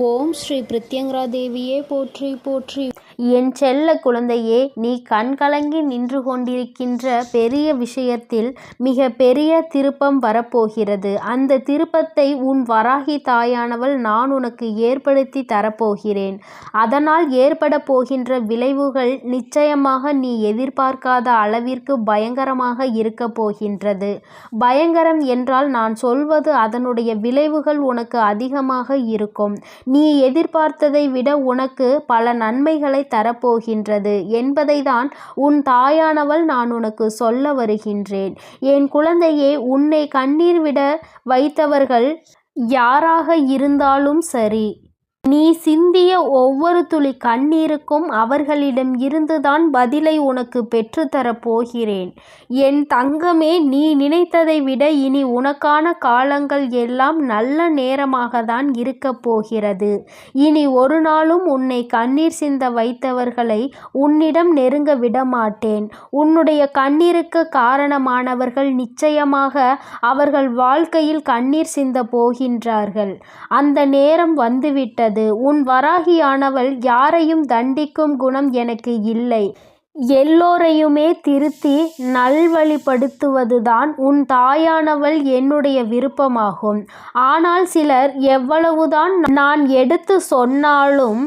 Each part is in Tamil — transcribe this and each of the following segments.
ஓம் ஸ்ரீ பிரித்யங்கரா தேவியே போற்றி போற்றி. என் செல்ல குழந்தையே, நீ கண்கலங்கி நின்று கொண்டிருக்கின்ற பெரிய விஷயத்தில் மிக பெரிய திருப்பம் வரப்போகிறது. அந்த திருப்பத்தை உன் வராகி தாயானவள் நான் உனக்கு ஏற்படுத்தி தரப்போகிறேன். அதனால் ஏற்பட போகின்ற விளைவுகள் நிச்சயமாக நீ எதிர்பார்க்காத அளவிற்கு பயங்கரமாக இருக்க போகின்றது. பயங்கரம் என்றால் நான் சொல்வது அதனுடைய விளைவுகள் உனக்கு அதிகமாக இருக்கும். நீ எதிர்பார்த்ததை விட உனக்கு பல நன்மைகளை தரப்போகின்றது என்பதை தான் உன் தாயானவள் நான் உனக்கு சொல்ல வருகின்றேன். என் குழந்தையே, உன்னை கண்ணீர் விட வைத்தவர்கள் யாராக இருந்தாலும் சரி, நீ சிந்திய ஒவ்வொரு துளி கண்ணீருக்கும் அவர்களிடம் இருந்துதான் பதிலை உனக்கு பெற்றுத்தரப் போகிறேன். என் தங்கமே, நீ நினைத்ததை விட இனி உனக்கான காலங்கள் எல்லாம் நல்ல நேரமாக தான் இருக்கப் போகிறது. இனி ஒரு நாளும் உன்னை கண்ணீர் சிந்த வைத்தவர்களை உன்னிடம் நெருங்க விடமாட்டேன். உன்னுடைய கண்ணீருக்கு காரணமானவர்கள் நிச்சயமாக அவர்கள் வாழ்க்கையில் கண்ணீர் சிந்த போகின்றார்கள். அந்த நேரம் வந்துவிட்டது. உன் வராகியானவள் யாரையும் தண்டிக்கும் குணம் எனக்கு இல்லை. எல்லோரையுமே திருத்தி நல்வழிப்படுத்துவதுதான் உன் தாயானவள் என்னுடைய விருப்பமாகும். ஆனால் சிலர் எவ்வளவுதான் நான் எடுத்து சொன்னாலும்,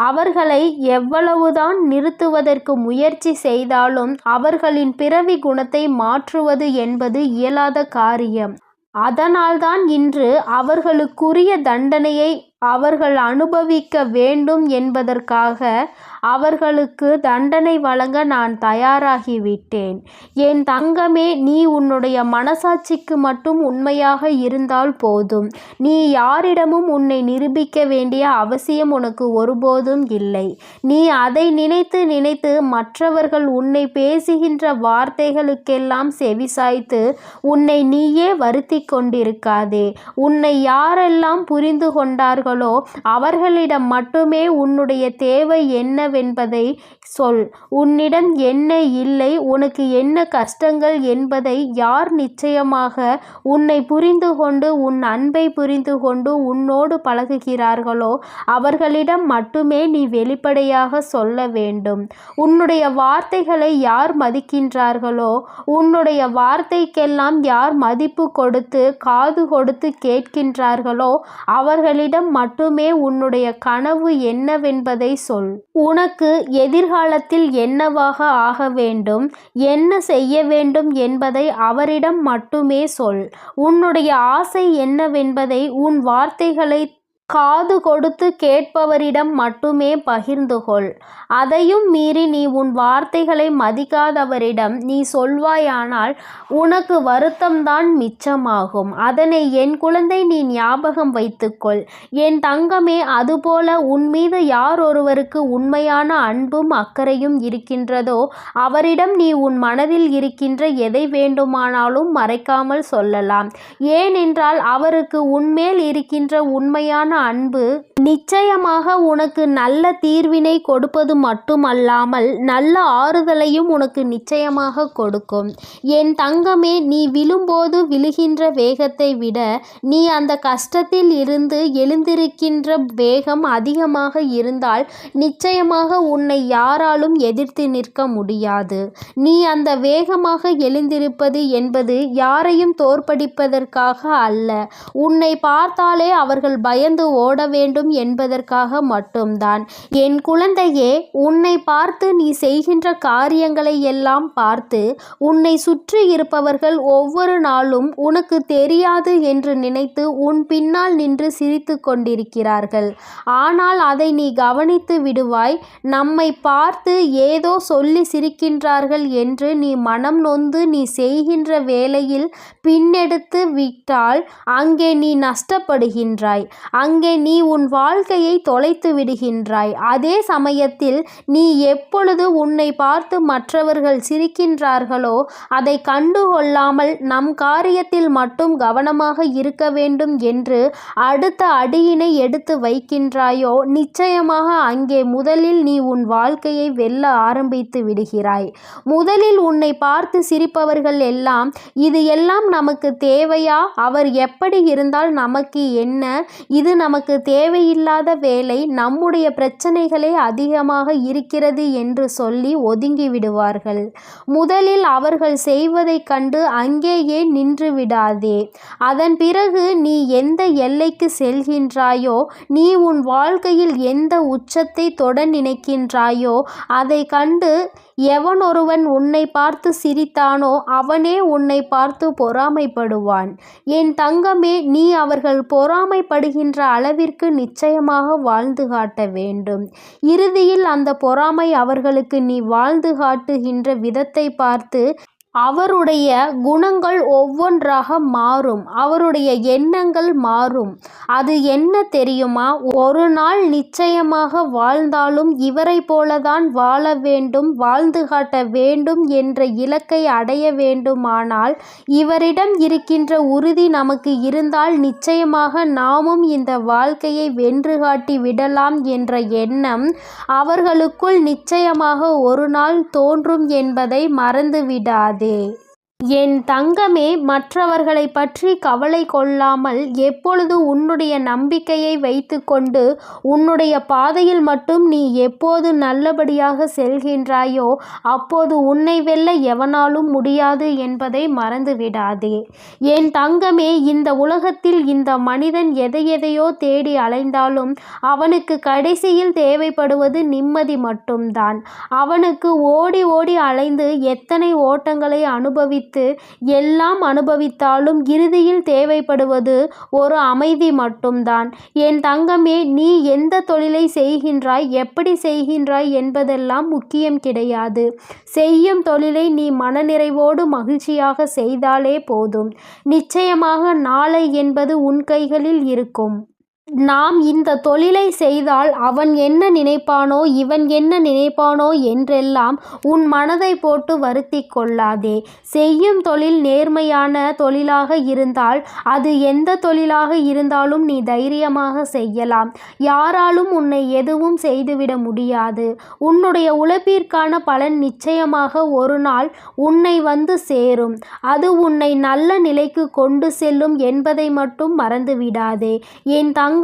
அவர்களை எவ்வளவுதான் நிறுத்துவதற்கு முயற்சி செய்தாலும் அவர்களின் பிறவி குணத்தை மாற்றுவது என்பது இயலாத காரியம். அதனால்தான் இன்று அவர்களுக்குரிய தண்டனையை அவர்கள் அனுபவிக்க வேண்டும் என்பதற்காக அவர்களுக்கு தண்டனை வழங்க நான் தயாராகிவிட்டேன். என் தங்கமே, நீ உன்னுடைய மனசாட்சிக்கு மட்டும் உண்மையாக இருந்தால் போதும். நீ யாரிடமும் உன்னை நிரூபிக்க வேண்டிய அவசியம் உனக்கு ஒருபோதும் இல்லை. நீ அதை நினைத்து நினைத்து மற்றவர்கள் உன்னை பேசுகின்ற வார்த்தைகளுக்கெல்லாம் செவிசாய்த்து உன்னை நீயே வருத்தி கொண்டிருக்காதே. உன்னை யாரெல்லாம் புரிந்து கொண்டார்கள் அவர்களிடம் மட்டுமே உன்னுடைய தேவை என்னவென்பதை சொல். உன்னிடம் என்ன இல்லை, உனக்கு என்ன கஷ்டங்கள் என்பதை யார் நிச்சயமாக உன்னை புரிந்து கொண்டு உன் அன்பை புரிந்து கொண்டு உன்னோடு பழகுகிறார்களோ அவர்களிடம் மட்டுமே நீ வெளிப்படையாக சொல்ல வேண்டும். உன்னுடைய வார்த்தைகளை யார் மதிக்கின்றார்களோ, உன்னுடைய வார்த்தைக்கெல்லாம் யார் மதிப்பு கொடுத்து காது கொடுத்து கேட்கின்றார்களோ அவர்களிடம் மட்டுமே உன்னுடைய கனவு என்னவென்பதை சொல். உனக்கு எதிர்காலத்தில் என்னவாக ஆக வேண்டும், என்ன செய்ய வேண்டும் என்பதை அவரிடம் மட்டுமே சொல். உன்னுடைய ஆசை என்னவென்பதை உன் வார்த்தைகளை காது கொடுத்து கேட்பவரிடம் மட்டுமே பகிர்ந்து கொள். அதையும் மீறி நீ உன் வார்த்தைகளை மதிக்காதவரிடம் நீ சொல்வாயானால் உனக்கு வருத்தம்தான் மிச்சமாகும். அதனை என் குழந்தை நீ ஞாபகம் வைத்துக்கொள். என் தங்கமே, அதுபோல உன் மீது யார் ஒருவருக்கு உண்மையான அன்பும் அக்கறையும் இருக்கின்றதோ அவரிடம் நீ உன் மனதில் இருக்கின்ற எதை வேண்டுமானாலும் மறைக்காமல் சொல்லலாம். ஏனென்றால் அவருக்கு உன்மேல் இருக்கின்ற உண்மையான அன்பு நிச்சயமாக உனக்கு நல்ல தீர்வினை கொடுப்பது மட்டுமல்லாமல் நல்ல ஆறுதலையும் உனக்கு நிச்சயமாக கொடுக்கும். என் தங்கமே, நீ விழும்போது விழுகின்ற வேகத்தை விட நீ அந்த கஷ்டத்தில் இருந்து எழுந்திருக்கின்ற வேகம் அதிகமாக இருந்தால் நிச்சயமாக உன்னை யாராலும் எதிர்த்து நிற்க முடியாது. நீ அந்த வேகமாக எழுந்திருப்பது என்பது யாரையும் தோற்கடிப்பதற்காக அல்ல. உன்னை பார்த்தாலே அவர்கள் பயந்து ஓட வேண்டும் என்பதற்காக மட்டும்தான். என் குழந்தையே, உன்னை பார்த்து நீ செய்கின்ற காரியங்களை எல்லாம் பார்த்து உன்னை சுற்றி இருப்பவர்கள் ஒவ்வொரு நாளும் உனக்கு தெரியாது என்று நினைத்து உன் பின்னால் நின்று சிரித்து கொண்டிருக்கிறார்கள். ஆனால் அதை நீ கவனித்து விடுவாய். நம்மை பார்த்து ஏதோ சொல்லி சிரிக்கின்றார்கள் என்று நீ மனம் நொந்து நீ செய்கின்ற வேலையில் பின்னெடுத்து விட்டால் அங்கே நீ நஷ்டப்படுகின்றாய். அங்கே நீ உன் வாழ்க்கையை தொலைத்து விடுகின்றாய். அதே சமயத்தில் நீ எப்பொழுது உன்னை பார்த்து மற்றவர்கள் சிரிக்கின்றார்களோ அதை கண்டுகொள்ளாமல் நம் காரியத்தில் மட்டும் கவனமாக இருக்க வேண்டும் என்று அடுத்த அடியினை எடுத்து வைக்கின்றாயோ நிச்சயமாக அங்கே முதலில் நீ உன் வாழ்க்கையை வெல்ல ஆரம்பித்து விடுகிறாய். முதலில் உன்னை பார்த்து சிரிப்பவர்கள் எல்லாம் இது எல்லாம் நமக்கு தேவையா, அவர் எப்படி இருந்தால் நமக்கு என்ன, இது நமக்கு தேவை தேவையில்லாத வேலை, நம்முடைய பிரச்சனைகளே அதிகமாக இருக்கிறது என்று சொல்லி ஒதுங்கி விடுவார்கள். முதலில் அவர்கள் செய்வதைக் கண்டு அங்கேயே நின்று விடாதே. அதன் பிறகு நீ எந்த எல்லைக்கு செல்கின்றாயோ, நீ உன் வாழ்க்கையில் எந்த உச்சத்தை தொட நினைக்கின்றாயோ அதை கண்டு எவனொருவன் உன்னை பார்த்து சிரித்தானோ அவனே உன்னை பார்த்து பொறாமைப்படுவான். என் தங்கமே, நீ அவர்கள் பொறாமைப்படுகின்ற அளவிற்கு நிச்சயமாக வாழ்ந்து காட்ட வேண்டும். இறுதியில் அந்த பொறாமை அவர்களுக்கு நீ வாழ்ந்து காட்டுகின்ற விதத்தை பார்த்து அவருடைய குணங்கள் ஒவ்வொன்றாக மாறும், அவருடைய எண்ணங்கள் மாறும். அது என்ன தெரியுமா? ஒரு நாள் நிச்சயமாக வாழ்ந்தாலும் இவரை போலதான் வாழ வேண்டும், வாழ்ந்து காட்ட வேண்டும் என்ற இலக்கை அடைய வேண்டுமானால் இவரிடம் இருக்கின்ற உறுதி நமக்கு இருந்தால் நிச்சயமாக நாமும் இந்த வாழ்க்கையை வென்று காட்டி விடலாம் என்ற எண்ணம் அவர்களுக்குள் நிச்சயமாக ஒரு நாள் தோன்றும் என்பதை மறந்துவிடாதே. என் தங்கமே, மற்றவர்களை பற்றி கவலை கொள்ளாமல் எப்பொழுது உன்னுடைய நம்பிக்கையை வைத்துக்கொண்டு உன்னுடைய பாதையில் மட்டும் நீ எப்போது நல்லபடியாக செல்கின்றாயோ அப்போது உன்னை வெல்ல எவனாலும் முடியாது என்பதை மறந்துவிடாதே. என் தங்கமே, இந்த உலகத்தில் இந்த மனிதன் எதையெதையோ தேடி அலைந்தாலும் அவனுக்கு கடைசியில் தேவைப்படுவது நிம்மதி மட்டும்தான். அவனுக்கு ஓடி ஓடி அலைந்து எத்தனை ஓட்டங்களை எல்லாம் அனுபவித்தாலும் இறுதியில் தேவைப்படுவது ஒரு அமைதி மட்டும்தான். என் தங்கமே, நீ எந்த தொழிலை செய்கின்றாய், எப்படி செய்கின்றாய் என்பதெல்லாம் முக்கியம் கிடையாது. செய்யும் தொழிலை நீ மனநிறைவோடு மகிழ்ச்சியாக செய்தாலே போதும். நிச்சயமாக நாளை என்பது உன் கைகளில் இருக்கும். நாம் இந்த தொழிலை செய்தால் அவன் என்ன நினைப்பானோ, இவன் என்ன நினைப்பானோ என்றெல்லாம் உன் மனதை போட்டு வருத்தி கொள்ளாதே. செய்யும் தொழில் நேர்மையான தொழிலாக இருந்தால் அது எந்த தொழிலாக இருந்தாலும் நீ தைரியமாக செய்யலாம். யாராலும் உன்னை எதுவும் செய்துவிட முடியாது. உன்னுடைய உழைப்பிற்கான பலன் நிச்சயமாக ஒரு நாள் உன்னை வந்து சேரும். அது உன்னை நல்ல நிலைக்கு கொண்டு செல்லும் என்பதை மட்டும் மறந்துவிடாதே. என் தங்கமே,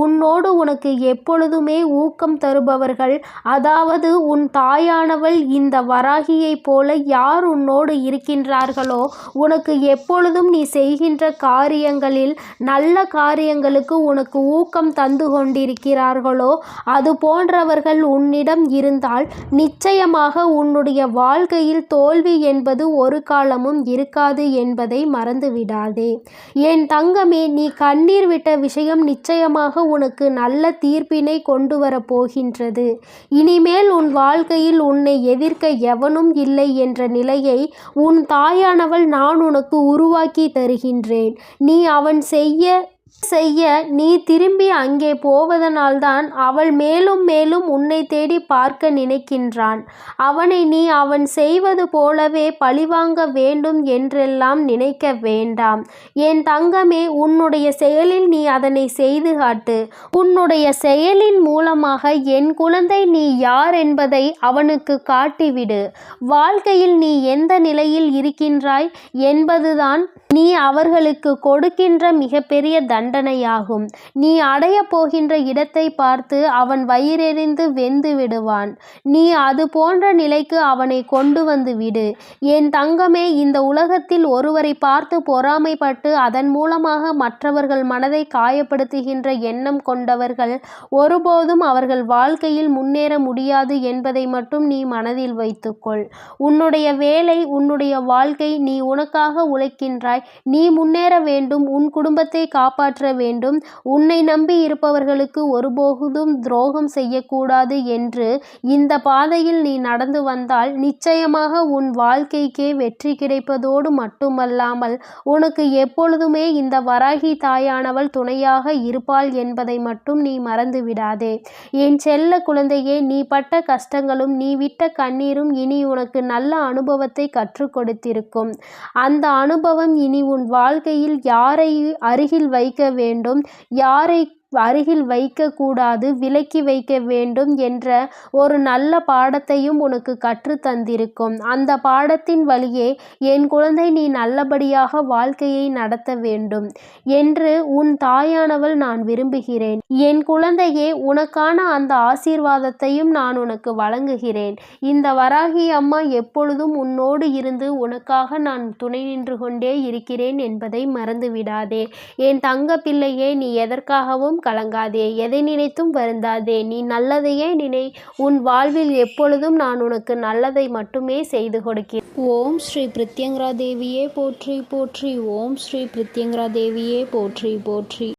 உன்னோடு உனக்கு எப்பொழுதுமே ஊக்கம் தருபவர்கள், அதாவது உன் தாயானவள் இந்த வராகியைப் போல யார் உன்னோடு இருக்கின்றார்களோ, உனக்கு எப்பொழுதும் நீ செய்கின்ற காரியங்களில் நல்ல காரியங்களுக்கு உனக்கு ஊக்கம் தந்து கொண்டிருக்கிறார்களோ, அது போன்றவர்கள் உன்னிடம் இருந்தால் நிச்சயமாக உன்னுடைய வாழ்க்கையில் தோல்வி என்பது ஒரு காலமும் இருக்காது என்பதை மறந்துவிடாதே. என் தங்கமே, நீ கண்ணீர் விட்ட விஷயம் நிச்சயமாக உனக்கு நல்ல தீர்ப்பினை கொண்டு வரப் போகின்றது. இனிமேல் உன் வாழ்க்கையில் உன்னை எதிர்க்க எவனும் இல்லை என்ற நிலையை உன் தாயானவள் நான் உனக்கு உருவாக்கி தருகின்றேன். நீ அவன் செய்ய நீ திரும்பி அங்கே போவதனால்தான் அவள் மேலும் மேலும் உன்னை தேடி பார்க்க நினைக்கின்றான். அவனை நீ அவன் செய்வது போலவே பழிவாங்க வேண்டும் என்றெல்லாம் நினைக்க வேண்டாம். என் தங்கமே, உன்னுடைய செயலில் நீ அதனை செய்து காட்டு. உன்னுடைய செயலின் மூலமாக என் குழந்தை நீ யார் என்பதை அவனுக்கு காட்டிவிடு. வாழ்க்கையில் நீ எந்த நிலையில் இருக்கின்றாய் என்பதுதான் நீ அவர்களுக்கு கொடுக்கின்ற மிகப்பெரிய தண்டனையாகும். நீ அடைய போகின்ற இடத்தை பார்த்து அவன் வயிறெறிந்து வெந்து விடுவான். நீ அது போன்ற நிலைக்கு அவனை கொண்டு வந்து விடு. என் தங்கமே, இந்த உலகத்தில் ஒருவரை பார்த்து பொறாமைப்பட்டு அதன் மூலமாக மற்றவர்கள் மனதை காயப்படுத்துகின்ற எண்ணம் கொண்டவர்கள் ஒருபோதும் அவர்கள் வாழ்க்கையில் முன்னேற முடியாது என்பதை மட்டும் நீ மனதில் வைத்துக்கொள். உன்னுடைய வேலை, உன்னுடைய வாழ்க்கை, நீ உனக்காக உழைக்கின்றாய். நீ முன்னேற வேண்டும், உன் குடும்பத்தை காப்பாற்ற வேண்டும், உன்னை நம்பி இருப்பவர்களுக்கு ஒருபோதும் துரோகம் செய்யக்கூடாது என்று இந்த பாதையில் நீ நடந்து வந்தால் நிச்சயமாக உன் வாழ்க்கைக்கே வெற்றி கிடைப்பதோடு மட்டுமல்லாமல் உனக்கு எப்பொழுதுமே இந்த வராகி தாயானவள் துணையாக இருப்பாள் என்பதை மட்டும் நீ மறந்து விடாதே. என் செல்ல குழந்தையே, நீ பட்ட கஷ்டங்களும் நீ விட்ட கண்ணீரும் இனி உனக்கு நல்ல அனுபவத்தை கற்றுக் கொடுத்திருக்கும். அந்த அனுபவம் இனி உன் வாழ்க்கையில் யாரை அருகில் வைக்க வேண்டும், யாரை அருகில் வைக்கக்கூடாது, விலக்கி வைக்க வேண்டும் என்ற ஒரு நல்ல பாடத்தையும் உனக்கு கற்று தந்திருக்கும். அந்த பாடத்தின் வழியே என் குழந்தை நீ நல்லபடியாக வாழ்க்கையை நடத்த வேண்டும் என்று உன் தாயானவள் நான் விரும்புகிறேன். என் குழந்தையே, உனக்கான அந்த ஆசீர்வாதத்தையும் நான் உனக்கு வழங்குகிறேன். இந்த வராகி அம்மா எப்பொழுதும் உன்னோடு இருந்து உனக்காக நான் துணை நின்று கொண்டே இருக்கிறேன் என்பதை மறந்துவிடாதே. என் தங்க பிள்ளையே, நீ எதற்காகவும் கலங்காதே, எதை நினைத்தும் வருந்தாதே. நீ நல்லதையே நினை. உன் வாழ்வில் எப்பொழுதும் நான் உனக்கு நல்லதை மட்டுமே செய்து கொடுக்கிறேன். ஓம் ஸ்ரீ பிரத்யங்கரா தேவியே போற்றி போற்றி. ஓம் ஸ்ரீ பிரத்யங்கரா தேவியே போற்றி போற்றி.